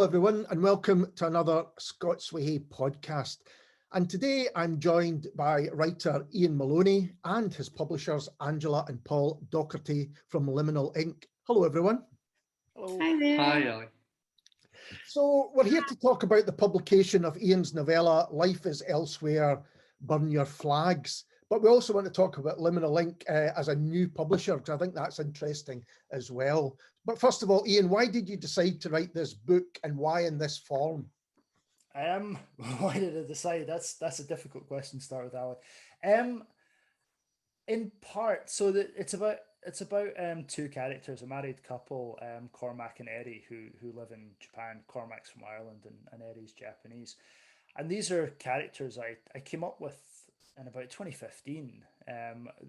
everyone, and welcome to another Scots Way podcast. And today I'm joined by writer Iain Maloney and his publishers Angela and Paul Docherty from Liminal Ink. Hello, everyone. Hello. Hi there. Hi, Alec. So we're here to talk about the publication of Iain's novella, Life is Elsewhere, Burn Your Flags. But we also want to talk about Liminal Ink as a new publisher, because I think that's interesting as well. But first of all, Iain, why did you decide to write this book and why in this form? Why did I decide? That's a difficult question to start with, Alec. In part, so that it's about two characters, a married couple, Cormac and Eri, who live in Japan. Cormac's from Ireland and Eri's Japanese. And these are characters I came up with in about 2015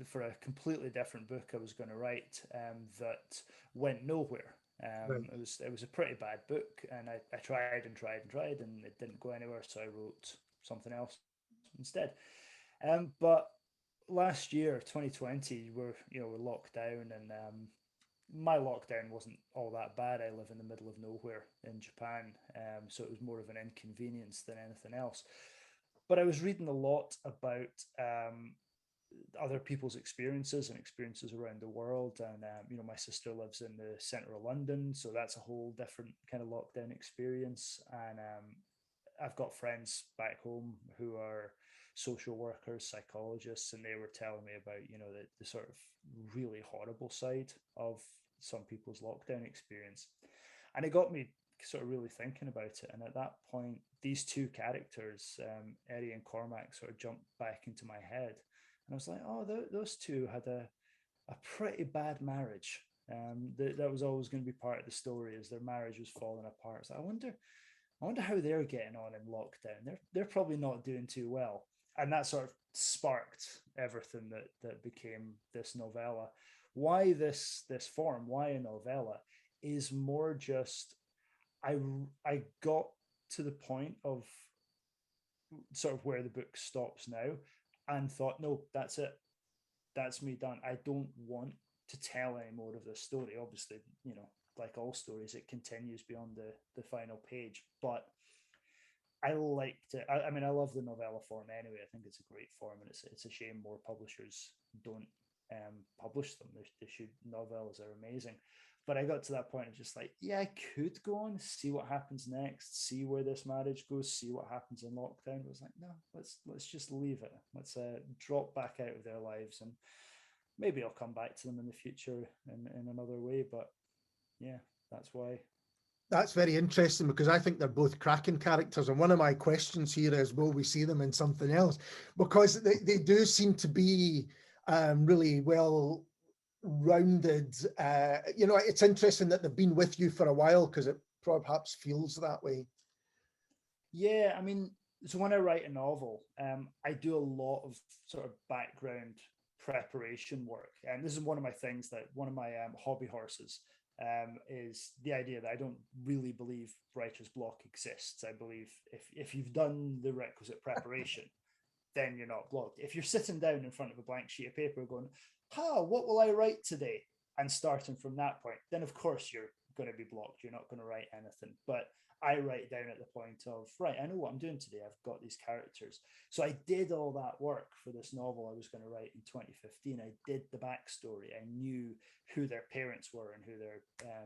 for a completely different book I was going to write that went nowhere. Right. It was a pretty bad book, and I tried and it didn't go anywhere, so I wrote something else instead. But last year, 2020, we're locked down, and my lockdown wasn't all that bad. I live in the middle of nowhere in Japan, so it was more of an inconvenience than anything else. But I was reading a lot about other people's experiences around the world. And, my sister lives in the centre of London, so that's a whole different kind of lockdown experience. And I've got friends back home who are social workers, psychologists, and they were telling me about, the sort of really horrible side of some people's lockdown experience. And it got me sort of really thinking about it. And at that point, these two characters, Eri and Cormac, sort of jumped back into my head. And I was like, oh, those two had a pretty bad marriage. That was always going to be part of the story, as their marriage was falling apart. So I wonder how they're getting on in lockdown. They're probably not doing too well. And that sort of sparked everything that became this novella. Why this form? Why a novella? Is more just I got to the point of sort of where the book stops now and thought, no, that's it. That's me done. I don't want to tell any more of this story. Obviously, like all stories, it continues beyond the final page. But I liked it. I mean, I love the novella form anyway. I think it's a great form, and it's a shame more publishers don't publish them. They should. Novellas are amazing. But I got to that point of just like, yeah, I could go on, see what happens next, see where this marriage goes, see what happens in lockdown. I was like, no, let's just leave it. Let's drop back out of their lives, and maybe I'll come back to them in the future in another way. But yeah, that's why. That's very interesting, because I think they're both cracking characters. And one of my questions here is, will we see them in something else? Because they do seem to be really well rounded. It's interesting that they've been with you for a while, because it perhaps feels that way. Yeah, I mean, so when I write a novel, I do a lot of sort of background preparation work. And this is one of my things, that one of my hobby horses is the idea that I don't really believe writer's block exists. I believe if you've done the requisite preparation, then you're not blocked. If you're sitting down in front of a blank sheet of paper going, what will I write today? And starting from that point, then of course you're going to be blocked. You're not going to write anything. But I write down at the point of, right, I know what I'm doing today. I've got these characters. So I did all that work for this novel I was going to write in 2015. I did the backstory. I knew who their parents were and who their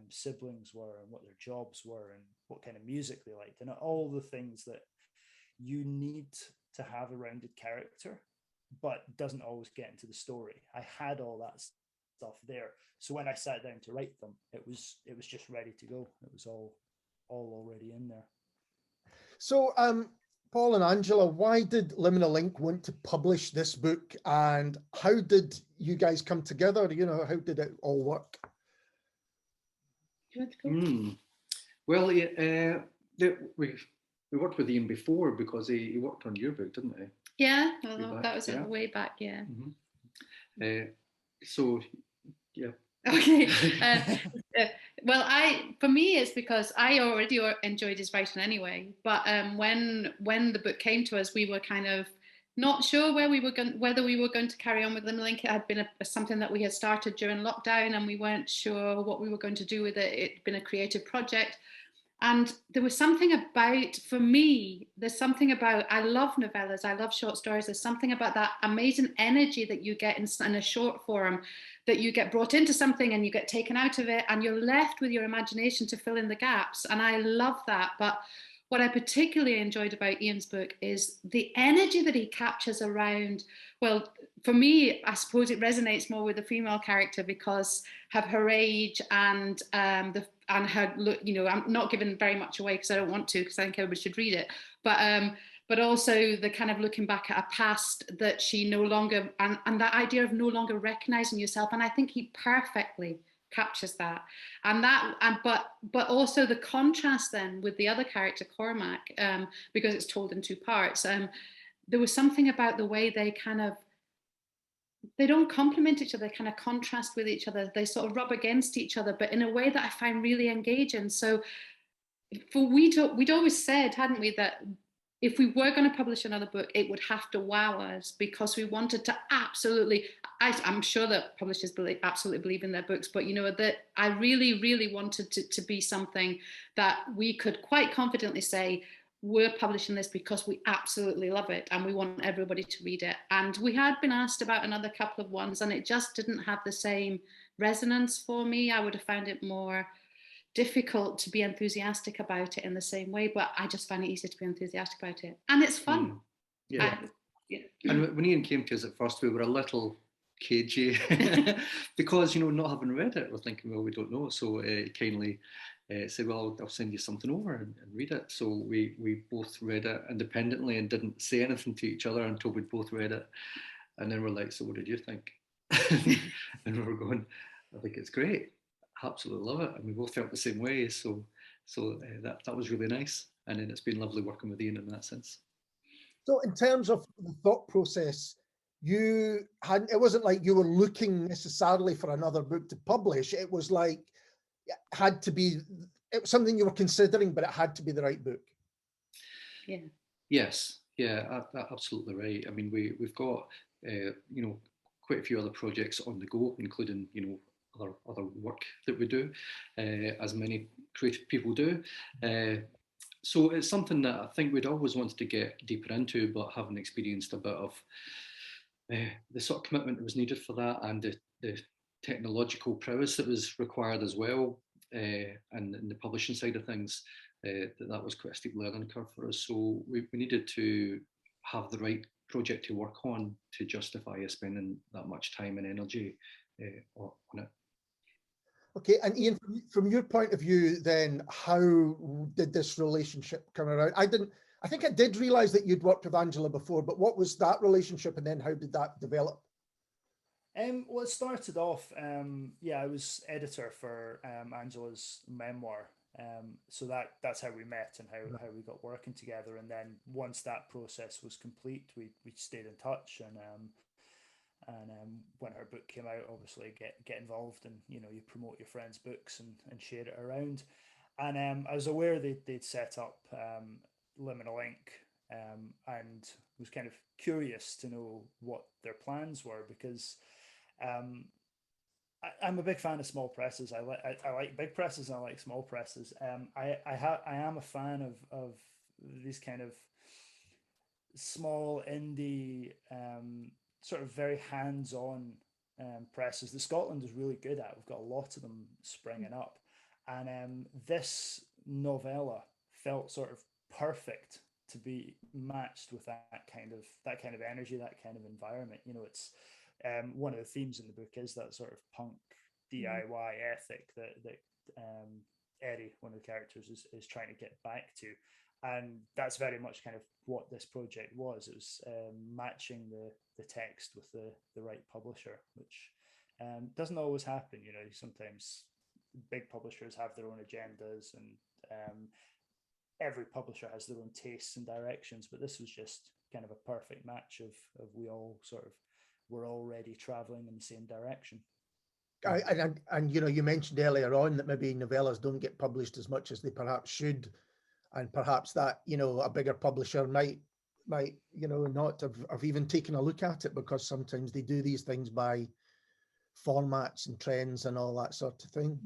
siblings were and what their jobs were and what kind of music they liked and all the things that you need to have a rounded character, but doesn't always get into the story. I had all that stuff there. So when I sat down to write them, it was just ready to go. It was all already in there. So Paul and Angela, why did Liminal Ink want to publish this book, and how did you guys come together? How did it all work? Do you want to go? Well, we worked with Iain before, because he worked on your book, didn't he? Yeah, that was way back, yeah. Mm-hmm. So, yeah. Okay. Well, for me, it's because I already enjoyed his writing anyway. But when the book came to us, we were kind of not sure whether we were going to carry on with Liminal Ink. It had been something that we had started during lockdown, and we weren't sure what we were going to do with it. It'd been a creative project. And there was something about, for me, there's something about, I love novellas, I love short stories. There's something about that amazing energy that you get in a short form, that you get brought into something and you get taken out of it and you're left with your imagination to fill in the gaps. And I love that. But what I particularly enjoyed about Iain's book is the energy that he captures around, well, for me, I suppose it resonates more with the female character because of her age and her look. You know, I'm not giving very much away because I don't want to, because I think everybody should read it. But also the kind of looking back at a past that she no longer, and that idea of no longer recognizing yourself. And I think he perfectly captures that, but also the contrast then with the other character Cormac, because it's told in two parts. There was something about the way they don't complement each other, they kind of contrast with each other. They sort of rub against each other, but in a way that I find really engaging. So we'd always said, hadn't we, that if we were going to publish another book, it would have to wow us, because we wanted to absolutely, I'm sure that publishers absolutely believe in their books, but you know, that I really, really wanted to be something that we could quite confidently say, we're publishing this because we absolutely love it and we want everybody to read it. And we had been asked about another couple of ones and it just didn't have the same resonance for me. I would have found it more difficult to be enthusiastic about it in the same way, but I just find it easier to be enthusiastic about it. And it's fun. Yeah. And when Iain came to us at first, we were a little cagey because, you know, not having read it, we're thinking, well, we don't know. So he kindly said, well, I'll send you something over and read it. So we both read it independently and didn't say anything to each other until we'd both read it. And then we're like, so what did you think? And we were going, I think it's great. Absolutely love it. And we both felt the same way. So that was really nice. And then it's been lovely working with Iain in that sense. So in terms of the thought process, it wasn't like you were looking necessarily for another book to publish. It was like, it was something you were considering, but it had to be the right book. Yeah. Yes. Yeah, absolutely right. I mean, we've got, you know, quite a few other projects on the go, including, you know, other work that we do, as many creative people do. So it's something that I think we'd always wanted to get deeper into, but haven't experienced a bit of the sort of commitment that was needed for that, and the technological prowess that was required as well, and in the publishing side of things, that was quite a steep learning curve for us. So we needed to have the right project to work on to justify us spending that much time and energy on it. Okay, and Iain, from your point of view, then, how did this relationship come around? I think I did realise that you'd worked with Angela before, but what was that relationship, and then how did that develop? Well, it started off, I was editor for Angela's memoir, so that's how we met and how we got working together. And then once that process was complete, we stayed in touch, and when her book came out, obviously get involved, and you know, you promote your friends' books and share it around. And I was aware they'd set up Liminal Ink, and was kind of curious to know what their plans were, because I'm a big fan of small presses. I like big presses and I like small presses. I am a fan of these kind of small indie, sort of very hands-on presses that Scotland is really good at. We've got a lot of them springing up, and this novella felt sort of perfect to be matched with that kind of energy, that kind of environment. You know, it's one of the themes in the book is that sort of punk DIY ethic that Eddie, one of the characters, is trying to get back to. And that's very much kind of what this project was. It was matching the text with the right publisher, which doesn't always happen. You know, sometimes big publishers have their own agendas, and every publisher has their own tastes and directions. But this was just kind of a perfect match of we all sort of were already traveling in the same direction. And you know, you mentioned earlier on that maybe novellas don't get published as much as they perhaps should. And perhaps that, you know, a bigger publisher might, you know, not have even taken a look at it, because sometimes they do these things by formats and trends and all that sort of thing.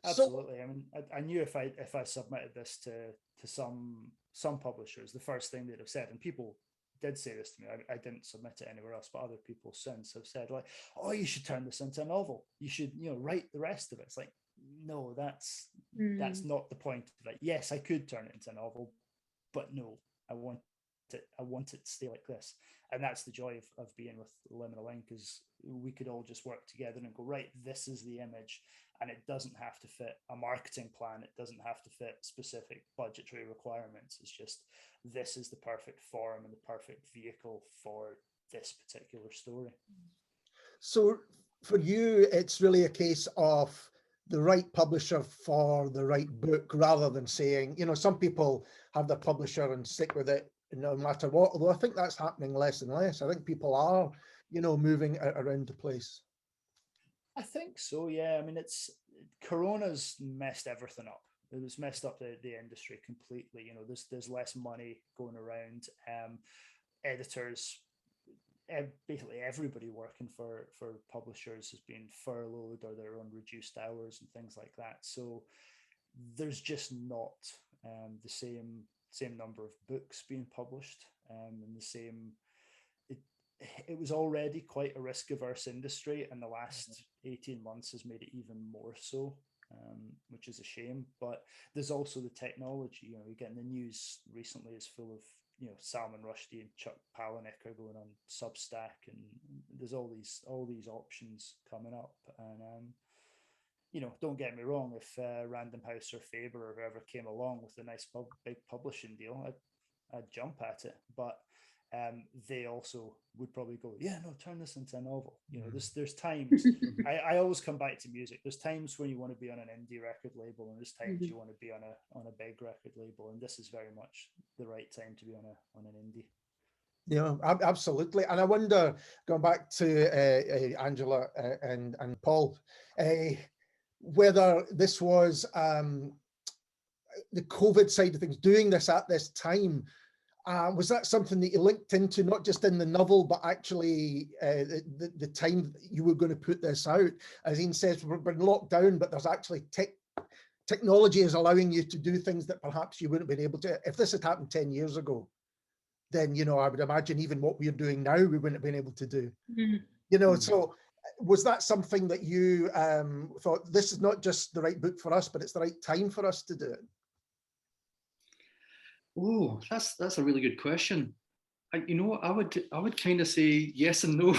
Absolutely. I mean, I knew if I submitted this to some publishers, the first thing they'd have said, and people did say this to me, I didn't submit it anywhere else, but other people since have said, like, oh, you should turn this into a novel. You should, write the rest of it. It's like, no, that's not the point of it. Yes, I could turn it into a novel, but no, I want it to stay like this. And that's the joy of being with Liminal Ink, is we could all just work together and go, right, this is the image, and it doesn't have to fit a marketing plan. It doesn't have to fit specific budgetary requirements. It's just, this is the perfect form and the perfect vehicle for this particular story. So for you, it's really a case of the right publisher for the right book, rather than saying, some people have their publisher and stick with it no matter what, although I think that's happening less and less. I think people are, moving around the place. I think so, yeah. I mean, Corona's messed everything up. It was messed up the industry completely. There's less money going around. Editors, basically everybody working for publishers has been furloughed, or they're on reduced hours and things like that. So there's just not the same number of books being published, and the same. It was already quite a risk-averse industry, and the last 18 months has made it even more so, which is a shame. But there's also the technology. You're getting the news recently is full of, Salman Rushdie and Chuck Palahniuk are going on Substack, and there's all these options coming up. And don't get me wrong, if Random House or Faber or whoever came along with a nice big publishing deal, I'd jump at it. But they also would probably go, yeah, no, turn this into a novel. There's times, I always come back to music. There's times when you want to be on an indie record label, and there's times you want to be on a big record label, and this is very much the right time to be on an indie. Yeah, absolutely. And I wonder, going back to Angela and Paul, whether this was the COVID side of things, doing this at this time, was that something that you linked into, not just in the novel, but actually the time you were going to put this out? As Iain says, we've been locked down, but there's actually technology is allowing you to do things that perhaps you wouldn't have been able to. If this had happened 10 years ago, then, I would imagine even what we're doing now, we wouldn't have been able to do. So was that something that you thought, this is not just the right book for us, but it's the right time for us to do it? Oh, that's a really good question. I would kind of say yes and no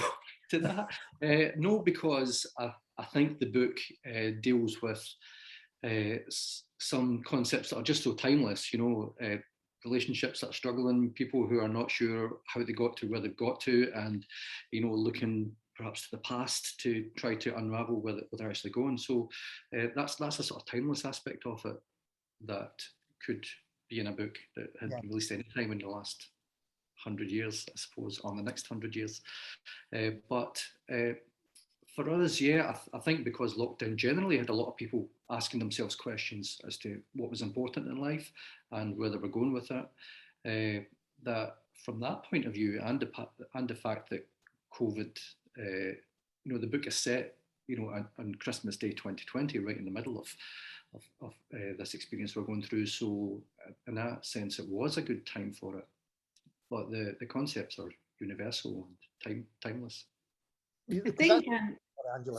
to that. No, because I think the book deals with some concepts that are just so timeless. Relationships that are struggling, people who are not sure how they got to where they've got to, and looking perhaps to the past to try to unravel where they're actually going. So that's a sort of timeless aspect of it that could be in a book that had been released any time in the last 100 years, I suppose, or the next 100 years. But for us, I think because lockdown generally had a lot of people asking themselves questions as to what was important in life and where they were going with it, that from that point of view, and the fact that COVID, the book is set, on Christmas Day 2020, right in the middle of this experience we're going through. So in that sense, it was a good time for it. But the concepts are universal and timeless. I think,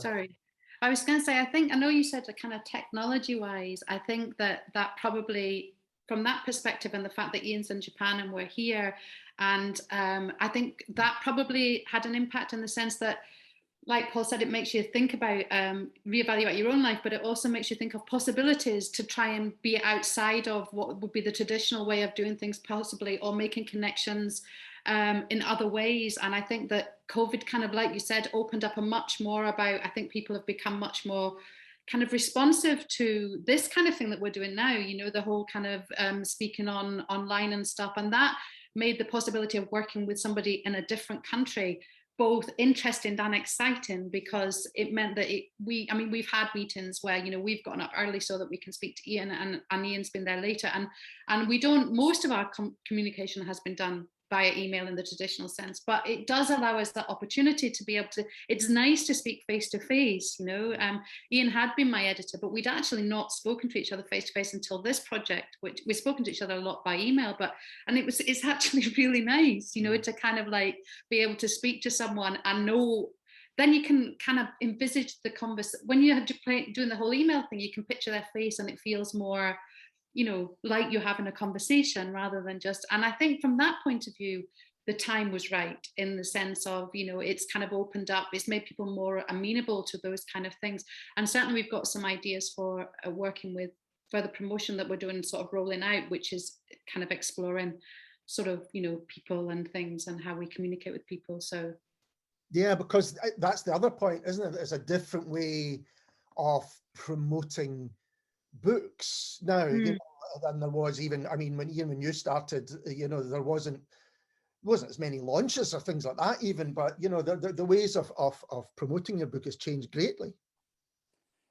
sorry, I was going to say, I know you said kind of technology-wise, I think that probably, from that perspective, and the fact that Iain's in Japan and we're here, and I think that probably had an impact in the sense that, like Paul said, it makes you think about, reevaluate your own life, but it also makes you think of possibilities to try and be outside of what would be the traditional way of doing things, possibly, or making connections in other ways. And I think that COVID kind of, like you said, opened up a much more about, I think people have become much more kind of responsive to this kind of thing that we're doing now, the whole kind of speaking online and stuff. And that made the possibility of working with somebody in a different country both interesting and exciting, because it meant that we've had meetings where, we've gotten up early so that we can speak to Iain, and Iain's been there later. And we don't, most of our communication has been done via email in the traditional sense, but it does allow us that opportunity to be able to, it's nice to speak face to face, you know. Iain had been my editor, but we'd actually not spoken to each other face to face until this project, which we've spoken to each other a lot by email, and it's actually really nice, you know, to kind of like be able to speak to someone and know, then you can kind of envisage the conversation. When you have to doing the whole email thing, you can picture their face and it feels more, you know, like you're having a conversation rather than just, and I think from that point of view, the time was right in the sense of, you know, it's kind of opened up, it's made people more amenable to those kind of things. And certainly we've got some ideas for working with further promotion that we're doing, sort of rolling out, which is kind of exploring sort of, you know, people and things and how we communicate with people. So yeah, because that's the other point, isn't it? It's a different way of promoting books now, you know, than there was even, I mean, when you started, you know, there wasn't as many launches or things like that even, but you know, the ways of promoting your book has changed greatly.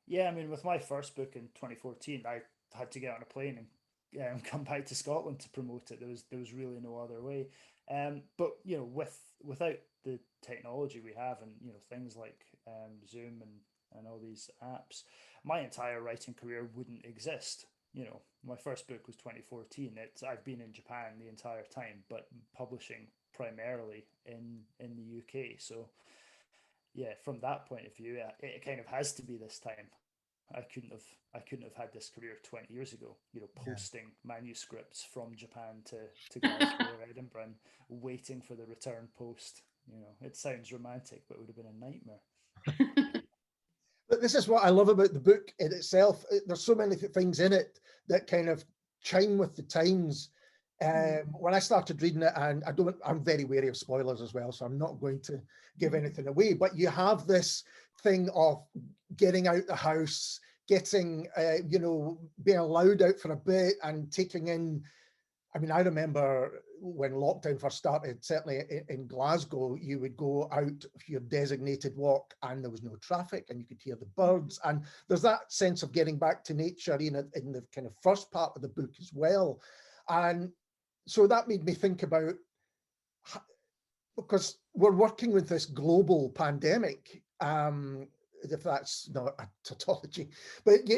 Yeah, I mean, with my first book in 2014, I had to get on a plane and come back to Scotland to promote it. There was really no other way. But you know, without the technology we have, and you know, things like Zoom and all these apps, my entire writing career wouldn't exist. You know, my first book was 2014. I've been in Japan the entire time, but publishing primarily in the UK. So yeah, from that point of view, it kind of has to be this time. I couldn't have had this career 20 years ago, you know, posting manuscripts from Japan to Glasgow or Edinburgh and waiting for the return post. You know, it sounds romantic, but it would have been a nightmare. But this is what I love about the book in itself. There's so many things in it that kind of chime with the times. When I started reading it, and I'm very wary of spoilers as well, so I'm not going to give anything away, but you have this thing of getting out the house, getting, you know, being allowed out for a bit and taking in, I mean, I remember when lockdown first started, certainly in Glasgow, you would go out for your designated walk and there was no traffic and you could hear the birds. And there's that sense of getting back to nature in the kind of first part of the book as well. And so that made me think about, because we're working with this global pandemic, if that's not a tautology, but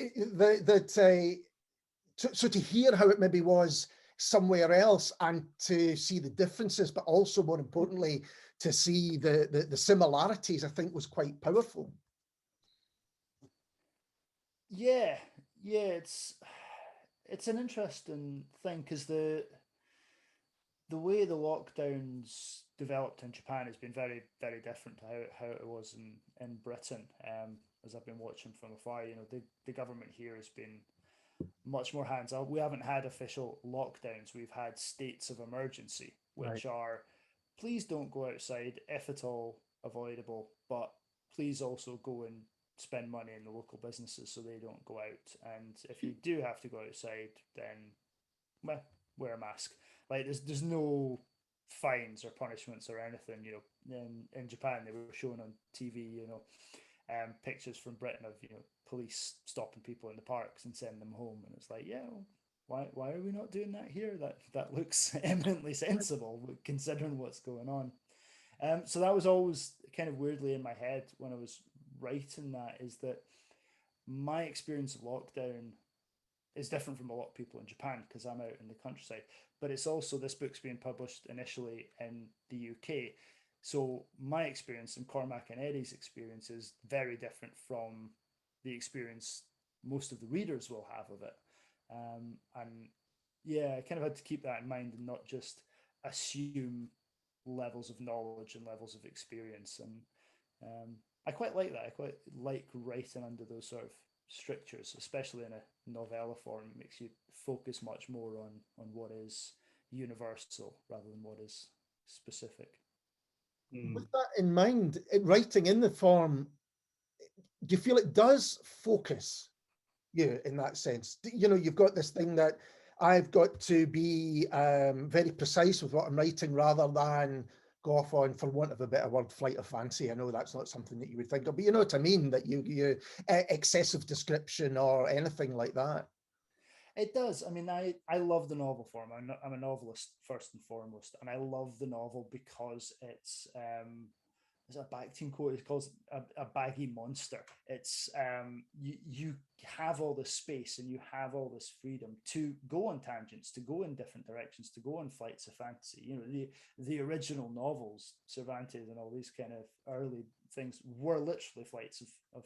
so to hear how it maybe was somewhere else and to see the differences, but also more importantly, to see the similarities, I think was quite powerful. Yeah, it's an interesting thing because the way the lockdowns developed in Japan has been very, very different to how it was in Britain. As I've been watching from afar, you know, the government here has been much more hands on. We haven't had official lockdowns. We've had states of emergency, which are, please don't go outside if at all avoidable, but please also go and spend money in the local businesses so they don't go out. And if you do have to go outside, then well, wear a mask. Like there's no fines or punishments or anything. You know, in Japan they were showing on TV, you know, pictures from Britain of, you know, police stopping people in the parks and sending them home, and it's like, yeah, well, why are we not doing that here? That looks eminently sensible considering what's going on. So that was always kind of weirdly in my head when I was writing that, is that my experience of lockdown is different from a lot of people in Japan because I'm out in the countryside, but it's also, this book's being published initially in the UK. So my experience and Cormac and Eddie's experience is very different from the experience most of the readers will have of it. And yeah, I kind of had to keep that in mind and not just assume levels of knowledge and levels of experience. And I quite like that. I quite like writing under those sort of strictures, especially in a novella form. It makes you focus much more on what is universal rather than what is specific. With that in mind, writing in the form, do you feel it does focus you in that sense? You know, you've got this thing that I've got to be very precise with what I'm writing rather than go off on, for want of a better word, flight of fancy. I know that's not something that you would think of, but you know what I mean, that you excessive description or anything like that. It does. I mean, I love the novel form. I'm a novelist first and foremost, and I love the novel because it's there's a back team quote. It calls it a baggy monster. It's you have all this space and you have all this freedom to go on tangents, to go in different directions, to go on flights of fantasy. You know, the original novels, Cervantes and all these kind of early things were literally flights of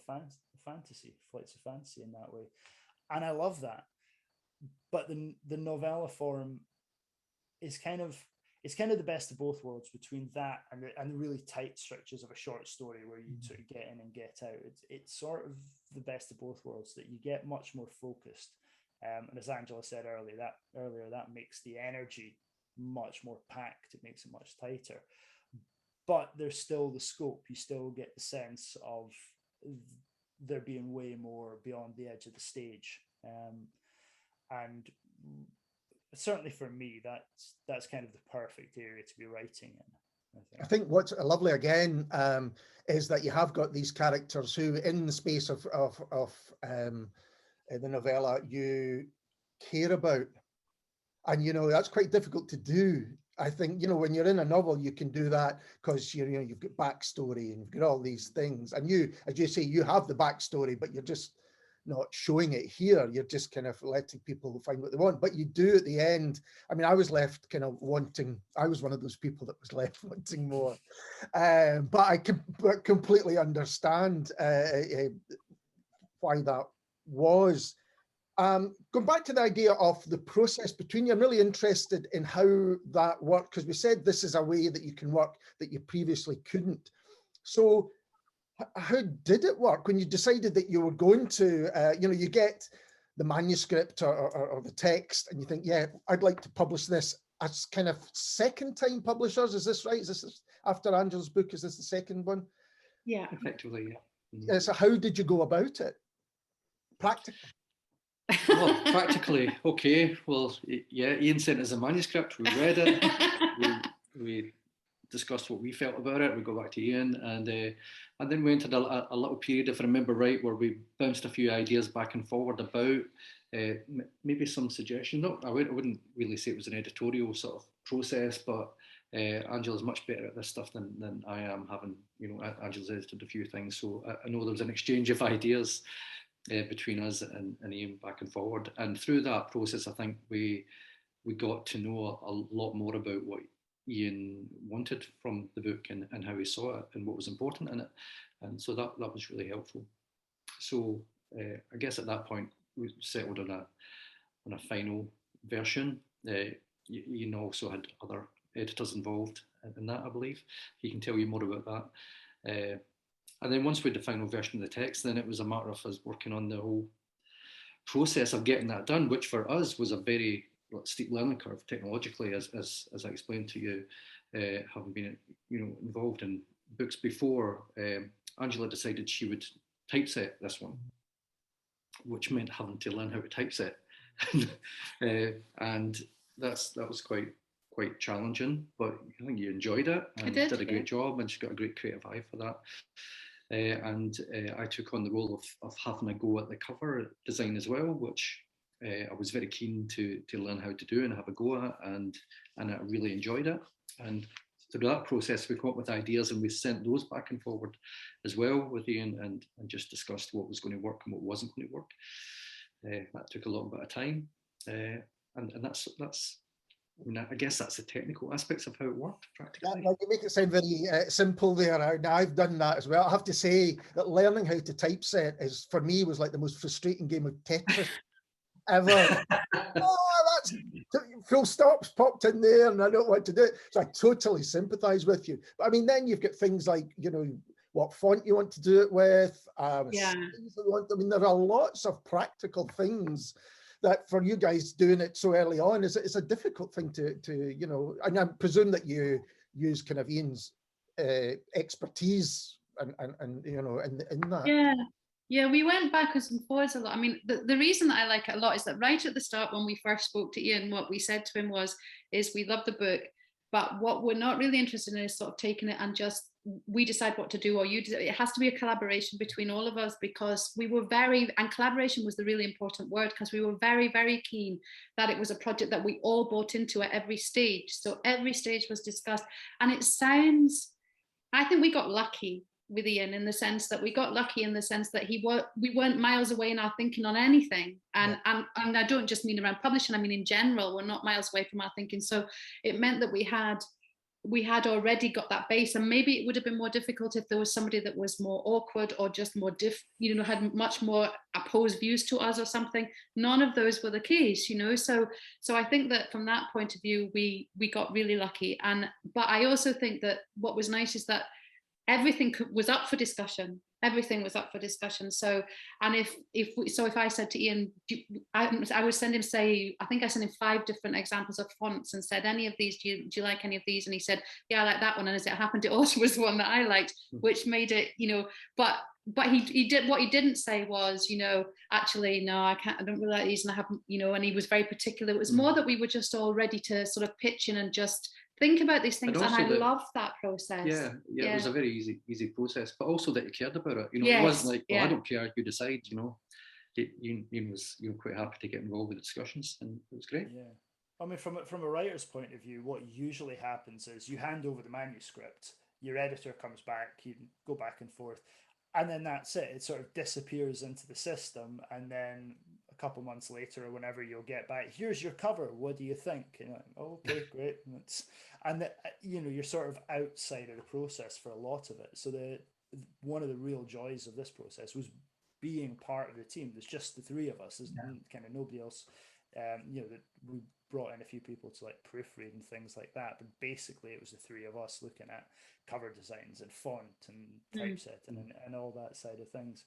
fantasy, flights of fantasy in that way, and I love that. But the novella form is kind of the best of both worlds between that and the really tight structures of a short story where you sort of get in and get out. It's sort of the best of both worlds, that you get much more focused. And as Angela said earlier, that makes the energy much more packed. It makes it much tighter. But there's still the scope. You still get the sense of there being way more beyond the edge of the stage. And certainly for me, that's kind of the perfect area to be writing in. I think what's lovely again is that you have got these characters who, in the space of the novella, you care about, and you know that's quite difficult to do. I think, you know, when you're in a novel, you can do that because you've got backstory and you've got all these things, and you, as you say, you have the backstory, but you're just not showing it here. You're just kind of letting people find what they want, but you do at the end. I mean, I was left kind of wanting, I was one of those people that was left wanting more, but I can completely understand why that was. Going back to the idea of the process between you, I'm really interested in how that worked, because we said this is a way that you can work that you previously couldn't. So how did it work when you decided that you were going to, you get the manuscript or the text and you think, yeah, I'd like to publish this as kind of second time publishers. Is this right? Is this after Angela's book? Is this the second one? Yeah. Effectively, yeah. Yeah, so how did you go about it? Practically. Well, practically, okay. Well, yeah, Iain sent us a manuscript. We read it. we discussed what we felt about it. We go back to Iain, and then we entered a little period, if I remember right, where we bounced a few ideas back and forward about maybe some suggestions. No, I wouldn't really say it was an editorial sort of process, but Angela's much better at this stuff than I am. Having, Angela's edited a few things, so I know there was an exchange of ideas between us and Iain back and forward. And through that process, I think we got to know a lot more about what Iain wanted from the book and how he saw it and what was important in it. And so that was really helpful. So I guess at that point, we settled on a final version. Iain also had other editors involved in that, I believe. He can tell you more about that. And then once we had the final version of the text, then it was a matter of us working on the whole process of getting that done, which for us was a very steep learning curve technologically, as I explained to you, having been involved in books before. Angela decided she would typeset this one, which meant having to learn how to typeset, and that was quite challenging. But I think you enjoyed it and did a great job, and she got a great creative eye for that. And I took on the role of having a go at the cover design as well, which I was very keen to learn how to do and have a go at, and I really enjoyed it. And through that process, we came up with ideas and we sent those back and forward as well with Iain and just discussed what was going to work and what wasn't going to work. That took a little bit of time, and that's. I mean, I guess that's the technical aspects of how it worked practically. Yeah, you make it sound very simple there. Now, I've done that as well. I have to say that learning how to typeset for me was like the most frustrating game of Tetris ever. That's full stops popped in there and I don't want to do it. So I totally sympathize with you. But I mean, then you've got things like, what font you want to do it with. I mean, there are lots of practical things that for you guys doing it so early on it's a difficult thing to and I presume that you use kind of Iain's expertise and in that. Yeah, we went backwards and forwards a lot. I mean, the reason that I like it a lot is that right at the start when we first spoke to Iain, what we said to him is we love the book, but what we're not really interested in is sort of taking it and just we decide what to do, or you do. It has to be a collaboration between all of us, because we were and collaboration was the really important word, because we were very, very keen that it was a project that we all bought into at every stage. So every stage was discussed. And it sounds, I think we got lucky with Iain, in the sense that we we weren't miles away in our thinking on anything. And I don't just mean around publishing, I mean in general, we're not miles away from our thinking. So it meant that we had already got that base, and maybe it would have been more difficult if there was somebody that was more awkward, or just more had much more opposed views to us or something. None of those were the case, so I think that from that point of view we got really lucky. But I also think that what was nice is that everything was up for discussion. Everything was up for discussion. So, and if I said to Iain, I would send him, I think I sent him 5 different examples of fonts and said, any of these, do you like any of these? And he said, yeah, I like that one. And as it happened, it also was one that I liked, which made it, but he did, what he didn't say was, actually, no, I don't really like these, and I haven't, and he was very particular. It was more that we were just all ready to sort of pitch in and just think about these things, and I loved that process. Yeah, it was a very easy process, but also that you cared about it. Yes, it wasn't like, well, I don't care, you decide. Iain was quite happy to get involved with the discussions, and it was great. Yeah, I mean, from a writer's point of view, what usually happens is you hand over the manuscript, your editor comes back, you go back and forth, and then that's it. It sort of disappears into the system, and then a couple months later, or whenever you'll get back, here's your cover. What do you think? And you're like, oh, okay, great. You're sort of outside of the process for a lot of it. So one of the real joys of this process was being part of the team. There's just the 3 of us. There's kind of nobody else. That we brought in a few people to like proofread and things like that, but basically it was the 3 of us looking at cover designs and font and typesetting and all that side of things,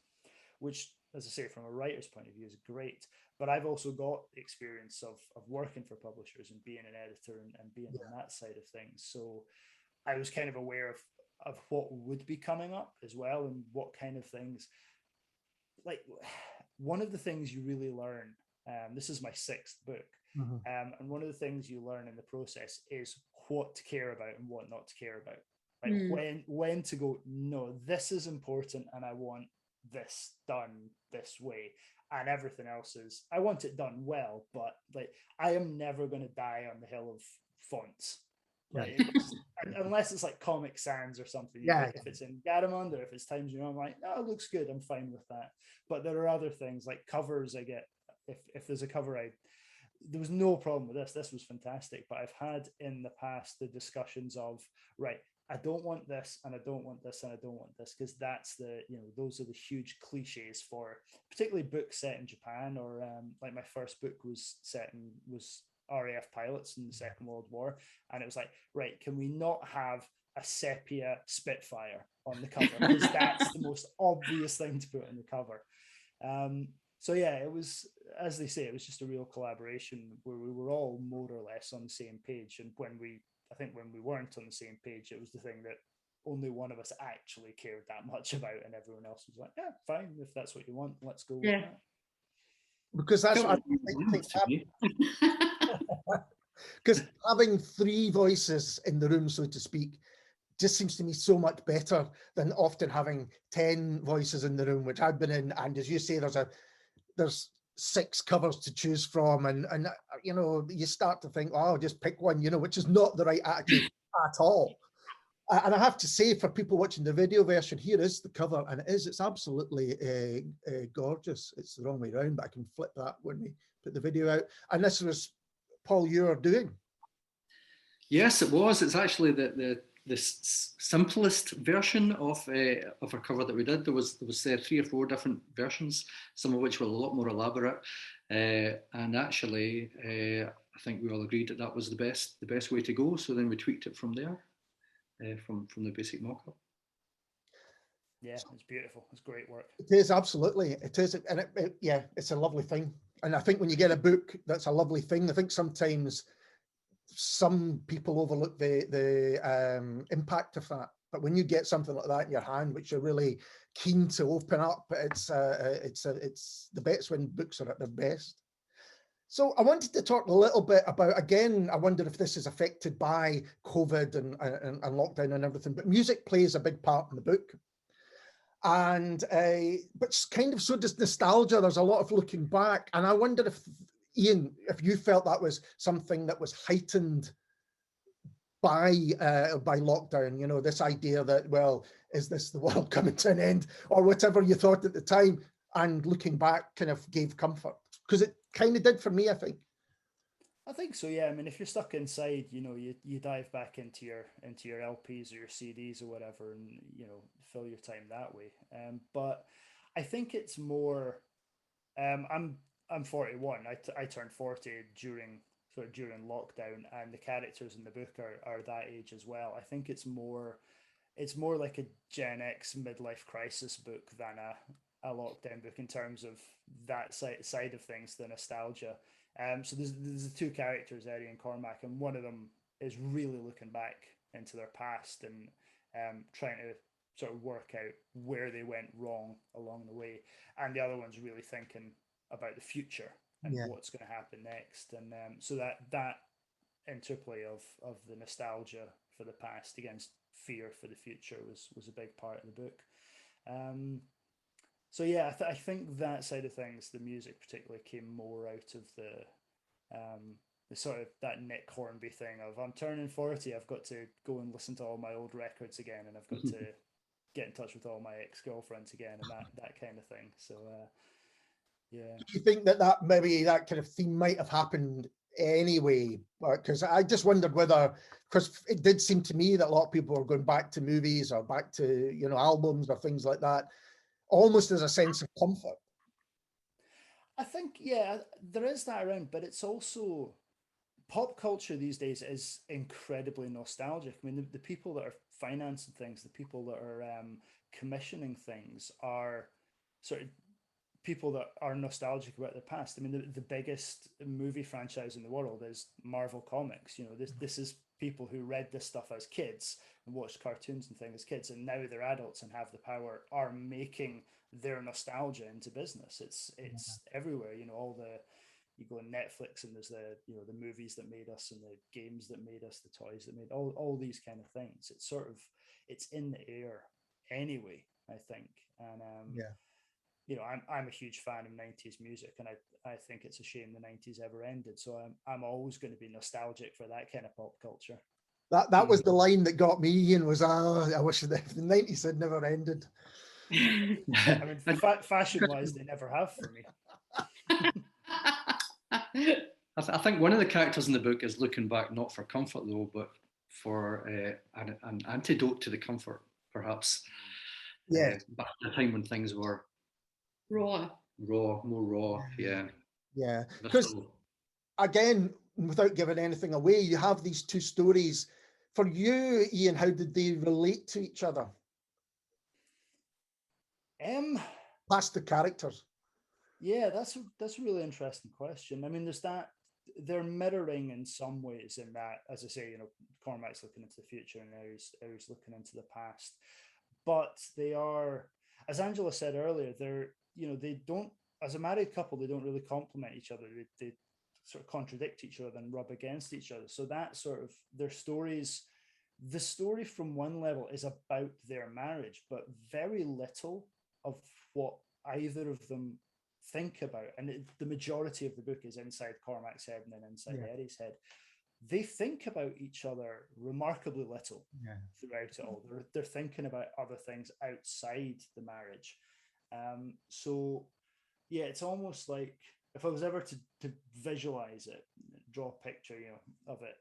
which, as I say, from a writer's point of view is great. But I've also got experience of working for publishers and being an editor and being on that side of things. So I was kind of aware of what would be coming up as well, and what kind of things. Like, one of the things you really learn, this is my 6th book, and one of the things you learn in the process is what to care about and what not to care about. Like when to go, no, this is important and I want this done this way, and everything else is, I want it done well, but like I am never going to die on the hill of fonts. Like, unless it's like Comic Sans or something. If it's in Garamond or if it's Times New, I'm like, oh, it looks good, I'm fine with that. But there are other things like covers. I get, if there's a cover, there was no problem with this. This was fantastic. But I've had in the past the discussions of, right, I don't want this, and I don't want this, and I don't want this, because that's those are the huge cliches for particularly books set in Japan, or like my first book was RAF pilots in the Second World War, and it was like, right, can we not have a sepia Spitfire on the cover, because that's the most obvious thing to put on the cover. So yeah, it was, as they say, it was just a real collaboration where we were all more or less on the same page. And when we weren't on the same page, it was the thing that only one of us actually cared that much about, and everyone else was like, yeah, fine, if that's what you want, let's go with that. Because that's what I think. Because having 3 voices in the room, so to speak, just seems to me so much better than often having 10 voices in the room, which I've been in. And as you say, there's 6 covers to choose from, and you start to think, oh, I'll just pick one, which is not the right attitude at all. And I have to say, for people watching the video version, here is the cover, and it's absolutely gorgeous. It's the wrong way around, but I can flip that when we put the video out. And this was, Paul, your doing. Yes, it was. It's actually the simplest version of a cover that we did. There was 3 or 4 different versions, some of which were a lot more elaborate, and actually I think we all agreed that was the best way to go. So then we tweaked it from there, from the basic mock-up. Yeah, it's beautiful. It's great work. It is, absolutely. It is, and it's a lovely thing. And I think when you get a book that's a lovely thing, I think sometimes some people overlook the impact of that. But when you get something like that in your hand, which you're really keen to open up, it's the best when books are at their best. So I wanted to talk a little bit about, again, I wonder if this is affected by COVID and lockdown and everything, but music plays a big part in the book. And but kind of so does nostalgia. There's a lot of looking back. And I wonder if, Iain, if you felt that was something that was heightened by lockdown, you know, this idea that, well, is this the world coming to an end, or whatever you thought at the time, and looking back kind of gave comfort, because it kind of did for me, I think. I think so, yeah. I mean, if you're stuck inside, you know, you dive back into your LPs or your CDs or whatever, and you know, fill your time that way. But I think it's more. I'm 41. I turned 40 during lockdown, and the characters in the book are that age as well. I think it's more like a Gen X midlife crisis book than a lockdown book in terms of that side of things, the nostalgia. So there's the two characters, Eddie and Cormac, and one of them is really looking back into their past and trying to sort of work out where they went wrong along the way, and the other one's really thinking about the future and what's going to happen next. And so that interplay of the nostalgia for the past against fear for the future was a big part of the book. So yeah, I think that side of things, the music particularly, came more out of the sort of that Nick Hornby thing of, I'm turning 40, I've got to go and listen to all my old records again, and I've got to get in touch with all my ex-girlfriends again, and that kind of thing. So yeah. Do you think that maybe that kind of theme might have happened anyway? Because I just wondered whether, because it did seem to me that a lot of people were going back to movies or back to, you know, albums or things like that, almost as a sense of comfort. I think, yeah, there is that around, but it's also, pop culture these days is incredibly nostalgic. I mean, the people that are financing things, the people that are commissioning things are sort of people that are nostalgic about the past. I mean, the biggest movie franchise in the world is Marvel Comics. You know, this is people who read this stuff as kids and watched cartoons and things as kids, and now they're adults and have the power, are making their nostalgia into business. It's everywhere. You know, you go on Netflix and there's the movies that made us and the games that made us, the toys that made all these kind of things. It's sort of, it's in the air anyway, I think. And you know, I'm a huge fan of 90s music, and I think it's a shame the 90s ever ended. So I'm always going to be nostalgic for that kind of pop culture. That was the line that got me, Iain, was, I wish the 90s had never ended. I mean, fashion-wise, they never have for me. I think one of the characters in the book is looking back not for comfort though, but for an antidote to the comfort, perhaps. Yeah. Back at a time when things were more raw. Yeah, because again, without giving anything away, you have these two stories. For you, Iain, how did they relate to each other? Past the characters. Yeah, that's a really interesting question. I mean, there's that, they're mirroring in some ways in that, as I say, you know, Cormac's looking into the future and Aries looking into the past. But they are, as Angela said earlier, they're, you know, they don't, as a married couple, they don't really complement each other. They sort of contradict each other and rub against each other. So that sort of, their stories, the story from one level is about their marriage, but very little of what either of them think about. And the majority of the book is inside Cormac's head and then inside Eddie's head. They think about each other remarkably little throughout it all. They're thinking about other things outside the marriage. So yeah, it's almost like, if I was ever to visualize it, draw a picture, you know, of it,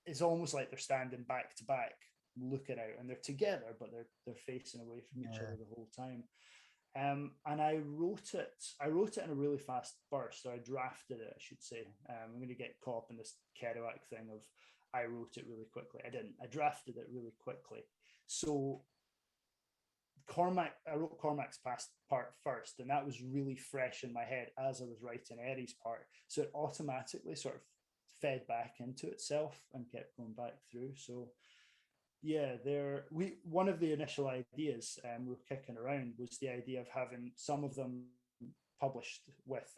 it's almost like they're standing back to back, looking out, and they're together, but they're facing away from each other the whole time. And I wrote it in a really fast burst, or I drafted it, I should say. I'm going to get caught up in this Kerouac thing of, I wrote it really quickly. I didn't. I drafted it really quickly. So I wrote Cormac's past part first, and that was really fresh in my head as I was writing Eddie's part. So it automatically sort of fed back into itself and kept going back through. So yeah, one of the initial ideas we were kicking around was the idea of having some of them published with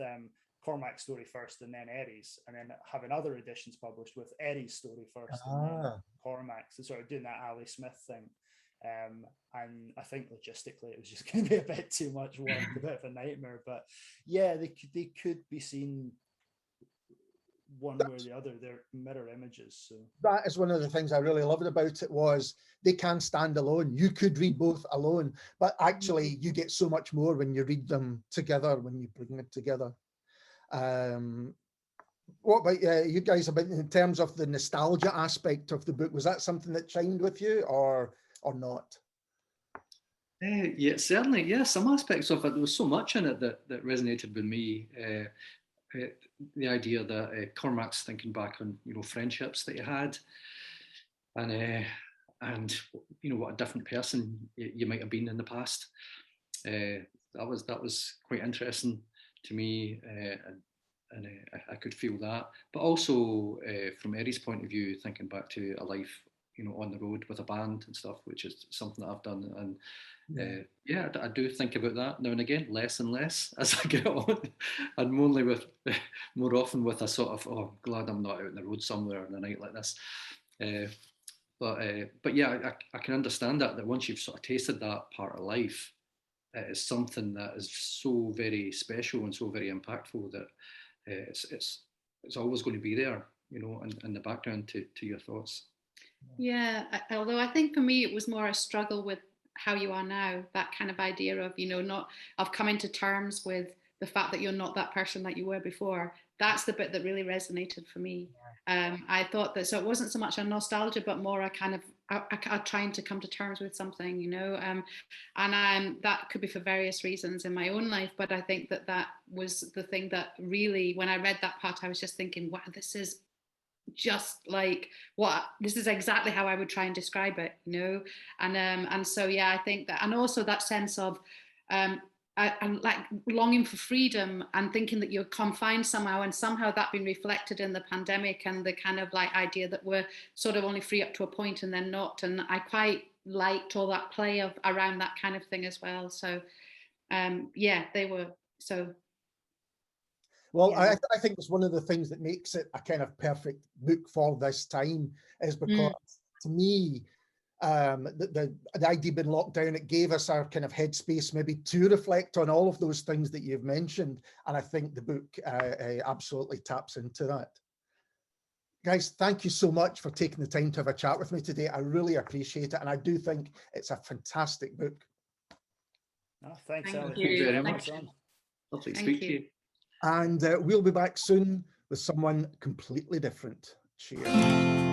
Cormac's story first and then Eddie's, and then having other editions published with Eddie's story first and then Cormac's, and sort of doing that Ali Smith thing. And I think logistically it was just going to be a bit too much work, a bit of a nightmare. But yeah, they could be seen one way or the other. They're mirror images. So that is one of the things I really loved about it, was they can stand alone. You could read both alone, but actually you get so much more when you read them together, when you bring them together. What about you guys, about in terms of the nostalgia aspect of the book? Was that something that chimed with you or not? Yeah, certainly. Yeah, some aspects of it. There was so much in it that resonated with me. The idea that Cormac's thinking back on, you know, friendships that he had, and you know, what a different person you might have been in the past. That was quite interesting to me, and I could feel that. But also from Eddie's point of view, thinking back to a life, you know, on the road with a band and stuff, which is something that I've done. And yeah, I do think about that now and again, less and less as I get on. And more often with a sort of, oh, I'm glad I'm not out on the road somewhere on a night like this. But yeah, I can understand that once you've sort of tasted that part of life, it is something that is so very special and so very impactful that it's always going to be there, you know, in the background to your thoughts. Yeah, although I think for me it was more a struggle with how you are now, that kind of idea of, you know, not of coming to terms with the fact that you're not that person that you were before. That's the bit that really resonated for me. I thought that, so it wasn't so much a nostalgia, but more a kind of a trying to come to terms with something, you know, and that could be for various reasons in my own life, but I think that was the thing that really, when I read that part, I was just thinking, wow, this is just like this is exactly how I would try and describe it, you know. And so yeah, I think that, and also that sense of and like longing for freedom and thinking that you're confined somehow, and somehow that being reflected in the pandemic and the kind of like idea that we're sort of only free up to a point and then not. And I quite liked all that play of around that kind of thing as well. So yeah, they were so. Well, yeah. I think it's one of the things that makes it a kind of perfect book for this time, is because to me, the idea being locked down, it gave us our kind of headspace maybe to reflect on all of those things that you've mentioned. And I think the book absolutely taps into that. Guys, thank you so much for taking the time to have a chat with me today. I really appreciate it. And I do think it's a fantastic book. Oh, thanks, Thank you very much. Lovely to speak to you. And we'll be back soon with someone completely different. Cheers.